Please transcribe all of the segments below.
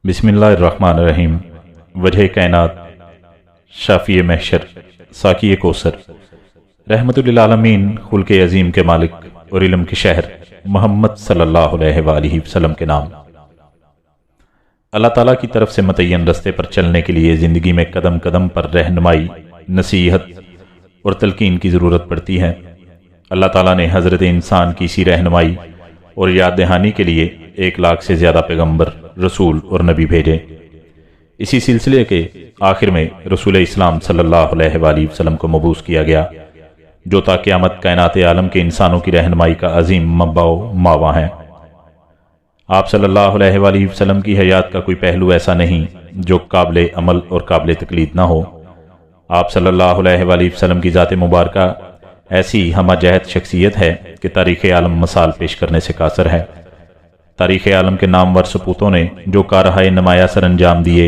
बिस्मिल्लाहिर्रहमानिर्रहीम। वजह कायनात, शाफ़ी महशर, साकी कौसर, रहमतुल्लिल आलमीन, खुल्क अज़ीम के मालिक और इल्म के शहर मोहम्मद सल्लल्लाहु अलैहि वसल्लम के नाम। अल्लाह ताला की तरफ से मुतय्यन रस्ते पर चलने के लिए ज़िंदगी में कदम कदम पर रहनुमाई, नसीहत और तलकीन की ज़रूरत पड़ती है। अल्लाह ताला ने हज़रत इंसान की इसी रहनुमाई और याद दहानी के लिए 1 लाख से ज़्यादा पैगम्बर, रसूल और नबी भेजे। इसी सिलसिले के आखिर में रसूल इस्लाम सल्लल्लाहु अलैहि वसल्लम को मबूस किया गया, जो ता क़यामत कायनात आलम के इंसानों की रहनुमाई का अजीम मब्बाओ मावा है। आप सल्लल्लाहु अलैहि वसल्लम की हयात का कोई पहलू ऐसा नहीं जो काबिल अमल और काबिल तकलीद ना हो। आप सल्लल्लाहु अलैहि वसल्लम की ज़ात मुबारका ऐसी हमाजहत शख्सियत है कि तारीख़ आलम मसाल पेश करने से कासर है। तारीख़ आलम के नामवर सपूतों ने जो कारहाय नुमाया सर अंजाम दिए,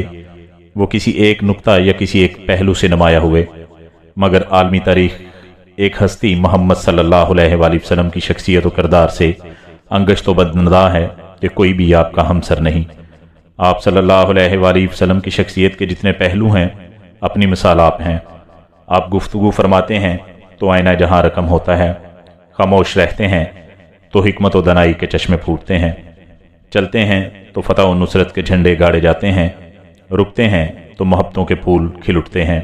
वो किसी एक नुक्ता या किसी एक पहलू से नुमाया हुए, मगर आलमी तारीख़ एक हस्ती मोहम्मद सल्लल्लाहु अलैहि वसल्लम की शख्सियत व किरदार से अंगश्त बदनदा है कि कोई भी आपका हमसर नहीं। आप सल्लल्लाहु अलैहि वसल्लम की शख्सियत के जितने पहलू हैं, अपनी मिसाल आप हैं। आप गुफ्तगू फरमाते हैं तो आईना जहां रकम होता है, खामोश रहते हैं तो हिकमत व दनाई के चश्मे फूटते हैं, चलते हैं तो फतह व नुसरत के झंडे गाड़े जाते हैं, रुकते हैं तो मोहब्बतों के फूल खिल उठते हैं।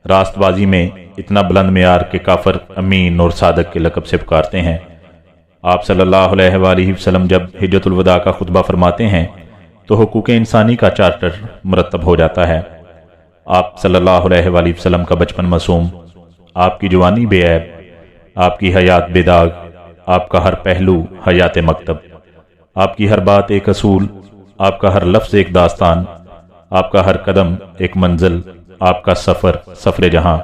रास्तबाजी में इतना बुलंद मेयार के काफर अमीन और सादक के लक़ब से पुकारते हैं। आप सल्लल्लाहु अलैहि वसल्लम जब हिज्जतुल वदा का खुतबा फरमाते हैं तो हुकूक इंसानी का चार्टर मुरतब हो जाता है। आप सल्लल्लाहु अलैहि वसल्लम का बचपन मासूम, आपकी जवानी बेऐब, आपकी हयात बेदाग, आपका हर पहलू हयात मकतब, आपकी हर बात एक असूल, आपका हर लफ्ज़ एक दास्तान, आपका हर कदम एक मंजिल, आपका सफ़र सफ़र जहां,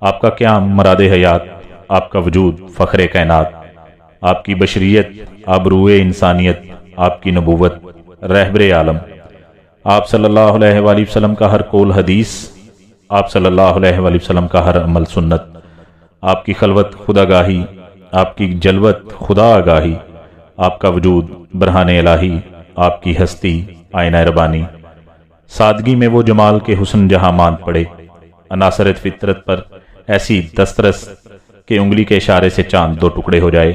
आपका क़याम मरादे हयात, आपका वजूद फ़ख्रे कायनात, आपकी बशरियत आबरूए इंसानियत, आपकी नबूवत रहबरे आलम। आप सल्लल्लाहु अलैहि वसल्लम का हर कौल हदीस, आप सल्लल्लाहु अलैहि वसल्लम का हर अमल सुन्नत, आपकी खलवत खुदागाही, आपकी जलवत खुदा आगाही, आपका वजूद बरहाने इलाही, आपकी हस्ती आईना रबानी। सादगी में वो जमाल के हुस्न जहां मांद पड़े, अनासरत फितरत पर ऐसी दस्तरस के उंगली के इशारे से चांद 2 टुकड़े हो जाए,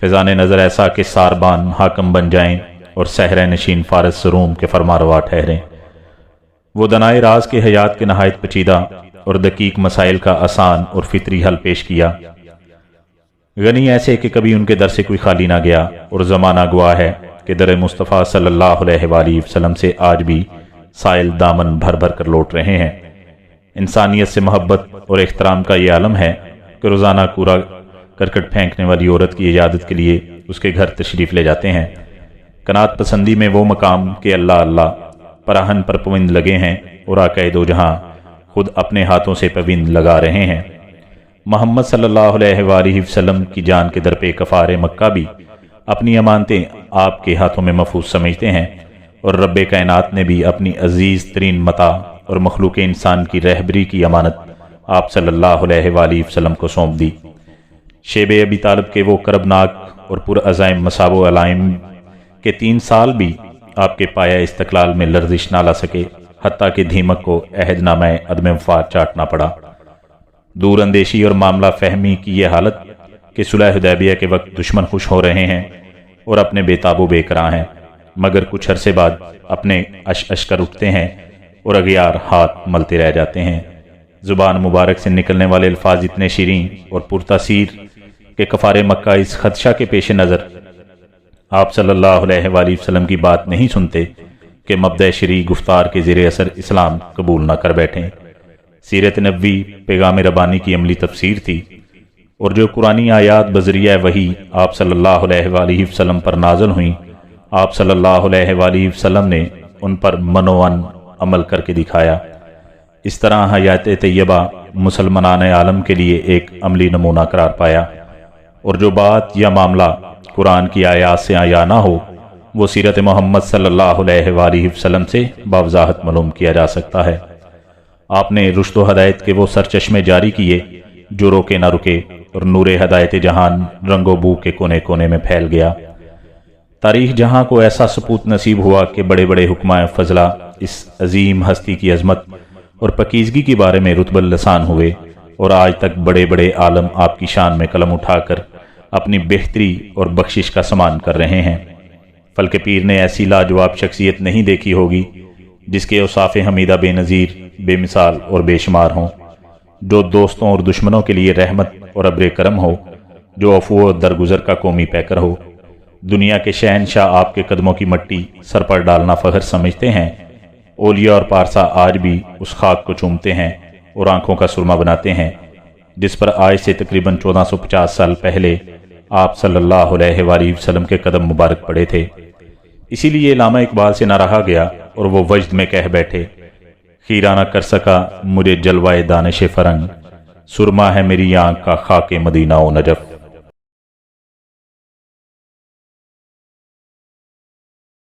फिजाने नजर ऐसा कि सारबान हाकम बन जाएं और सहरे नशीन फारस रूम के फरमारवा ठहरें। वो दनाए राज के हयात के नहायत पेचीदा और दकीक मसाइल का आसान और फितरी हल पेश किया। गनी ऐसे कि कभी उनके दर से कोई खाली ना गया, और ज़माना गवाह है कि दर मुस्तफ़ा सल्लल्लाहु अलैहि वसल्लम से आज भी साइल दामन भर भर कर लौट रहे हैं। इंसानियत से मोहब्बत और एहतराम का ये आलम है कि रोज़ाना कूड़ा करकट फेंकने वाली औरत की इजाज़त के लिए उसके घर तशरीफ़ ले जाते हैं। कनात पसंदी में वो मकाम के अल्लाह अल्लाह पराहन पर पविंद लगे हैं, और आक़ाए दो जहां खुद अपने हाथों से पविंद लगा रहे हैं। मोहम्मद सल्लल्लाहु अलैहि वसल्लम की जान के दर पे कफ़ार मक्का भी अपनी अमानतें आपके हाथों में महफूज समझते हैं, और रब्बे कायनात ने भी अपनी अजीज़ तरीन मता और मखलूक इंसान की रहबरी की अमानत आप सल्लल्लाहु अलैहि वसल्लम को सौंप दी। शेब अबी तालिब के वो करबनाक और पुरअज़ाइम मसाबो अलाइम के 3 साल भी आपके पाया इस्तक़लाल में लर्जिश ना ला सके, हत्ता कि धीमक को अहदनामा अदम वफ़ा चाटना पड़ा। दूर अंदेशी और मामला फहमी की ये हालत कि सुलह हुदैबिया के वक्त दुश्मन खुश हो रहे हैं और अपने बेताबो बेकरां हैं, मगर कुछ अरसे बाद अपने अश कर उठते हैं और अगियार हाथ मलते रह जाते हैं। ज़ुबान मुबारक से निकलने वाले अल्फाज इतने शीरीं और पुरतासीर कि कफ़ार मक्का इस खदशा के पेश नज़र आप सल्लल्लाहु अलैहि वसल्लम की बात नहीं सुनते कि मब्दा शरी गुफ्तार के ज़ेरे असर इस्लाम कबूल न कर बैठें। सीरत नबवी पैगाम रबानी की अमली तफसीर थी, और जो कुरानी आयात बज़रिया वही आप सल्लल्लाहु अलैहि वसल्लम पर नाज़िल हुई, आप सल्लल्लाहु अलैहि वसल्लम ने उन पर मनोअन अमल करके दिखाया। इस तरह हयात तैयबा मुसलमानान आलम के लिए एक अमली नमूना करार पाया, और जो बात या मामला कुरान की आयात से आया ना हो, वो सीरत मोहम्मद सल्लल्लाहु अलैहि वसल्लम से बावज़ाहत मालूम किया जा सकता है। आपने रुश्द व हदायत के वो सरचश्मे जारी किए जो रोके ना रुके, और नूरे हदायत जहान रंगो बू के कोने कोने में फैल गया। تاریخ جہاں کو ایسا سپوت نصیب ہوا کہ بڑے بڑے حکمائے فضلہ اس عظیم ہستی کی عظمت اور پکیزگی کے بارے میں رتب اللسان ہوئے، اور آج تک بڑے بڑے عالم آپ کی شان میں قلم اٹھا کر اپنی بہتری اور بخشش کا سمان کر رہے ہیں۔ فلک پیر نے ایسی لاجواب شخصیت نہیں دیکھی ہوگی جس کے اوصاف حمیدہ بے نظیر، بے مثال اور بے شمار ہوں، جو دوستوں اور دشمنوں کے لیے رحمت اور ابر کرم ہو، جو عفو و درگزر کا قومی پیکر ہو۔ دنیا کے شہنشاہ آپ کے قدموں کی مٹی سر پر ڈالنا فخر سمجھتے ہیں۔ اولیاء اور پارسا آج بھی اس خاک کو چومتے ہیں اور آنکھوں کا سرما بناتے ہیں جس پر آج سے تقریباً 1450 سال پہلے آپ صلی اللہ علیہ وآلہ وسلم کے قدم مبارک پڑے تھے۔ اسی لیے علامہ اقبال سے نہ رہا گیا اور وہ وجد میں کہہ بیٹھے، خیرہ نہ کر سکا مجھے جلوائے دانش فرنگ، سرما ہے میری آنکھ کا خاک مدینہ و نجف۔